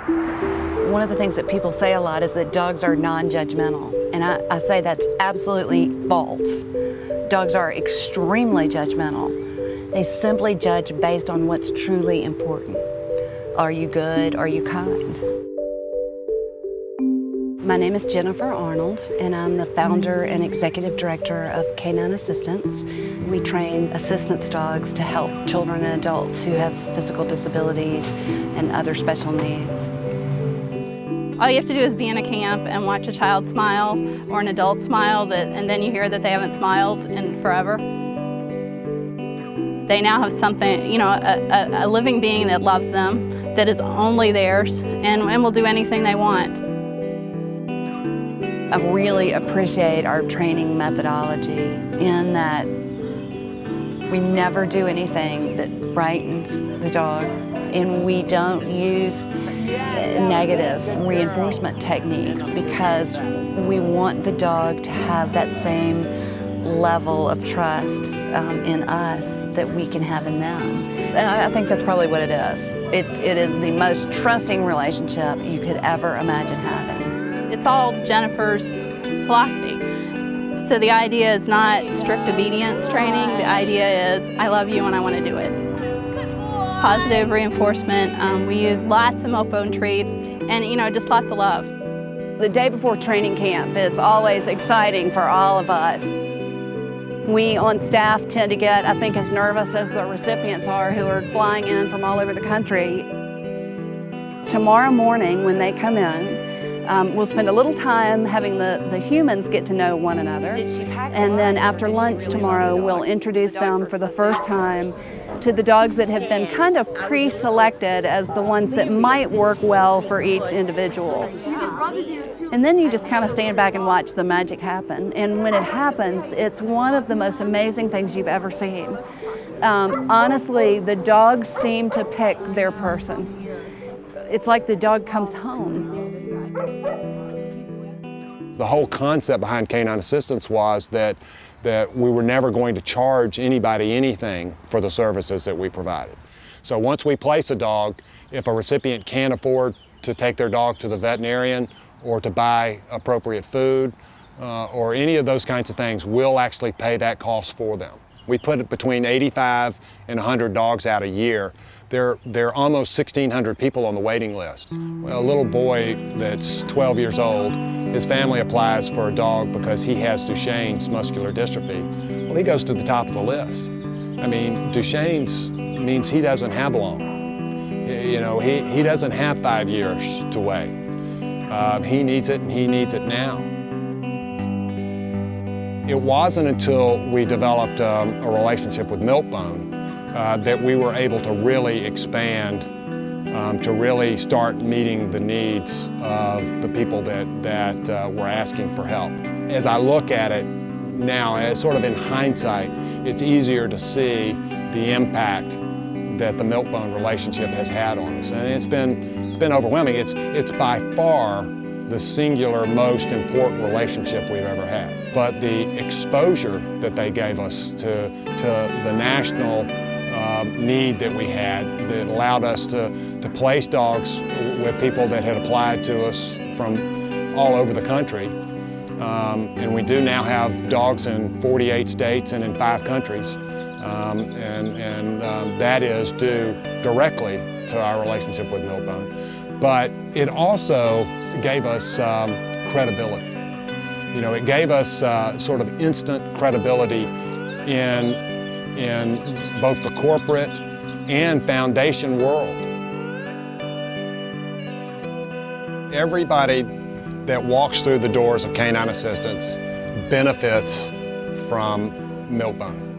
One of the things that people say a lot is that dogs are non-judgmental, and I say that's absolutely false. Dogs are extremely judgmental. They simply judge based on what's truly important. Are you good? Are you kind? My name is Jennifer Arnold, and I'm the founder and executive director of CanineAssist. We train assistance dogs to help children and adults who have physical disabilities and other special needs. All you have to do is be in a camp and watch a child smile or an adult smile, and then you hear that they haven't smiled in forever. They now have something, a living being that loves them, that is only theirs, and will do anything they want. I really appreciate our training methodology in that we never do anything that frightens the dog, and we don't use negative reinforcement techniques because we want the dog to have that same level of trust in us that we can have in them. And I think that's probably what it is. It is the most trusting relationship you could ever imagine having. It's all Jennifer's philosophy. So the idea is not strict obedience training. The idea is I love you and I want to do it. Positive reinforcement. We use lots of milk-bone treats and just lots of love. The day before training camp is always exciting for all of us. We on staff tend to get, I think, as nervous as the recipients are who are flying in from all over the country. Tomorrow morning when they come in, we'll spend a little time having the humans get to know one another. And then after lunch tomorrow, we'll introduce them for the first time to the dogs that have been kind of pre-selected as the ones that might work well for each individual. And then you just kind of stand back and watch the magic happen. And when it happens, it's one of the most amazing things you've ever seen. Honestly, the dogs seem to pick their person. It's like the dog comes home. The whole concept behind Canine Assistance was that we were never going to charge anybody anything for the services that we provided. So once we place a dog, if a recipient can't afford to take their dog to the veterinarian or to buy appropriate food or any of those kinds of things, we'll actually pay that cost for them. We put between 85 and 100 dogs out a year. There are almost 1,600 people on the waiting list. Well, a little boy that's 12 years old, his family applies for a dog because he has Duchenne's muscular dystrophy. Well, he goes to the top of the list. I mean, Duchenne's means he doesn't have long. He doesn't have 5 years to wait. He needs it, and he needs it now. It wasn't until we developed a relationship with Milkbone that we were able to really expand, to really start meeting the needs of the people that were asking for help. As I look at it now, as sort of in hindsight, it's easier to see the impact that the Milkbone relationship has had on us. And it's been overwhelming. It's by far the singular most important relationship we've ever had. But the exposure that they gave us to the national need that we had that allowed us to place dogs with people that had applied to us from all over the country. And we do now have dogs in 48 states and in 5 countries. That is due directly to our relationship with Milkbone. But it also gave us credibility. It gave us sort of instant credibility in both the corporate and foundation world. Everybody that walks through the doors of Canine Assistance benefits from Milkbone.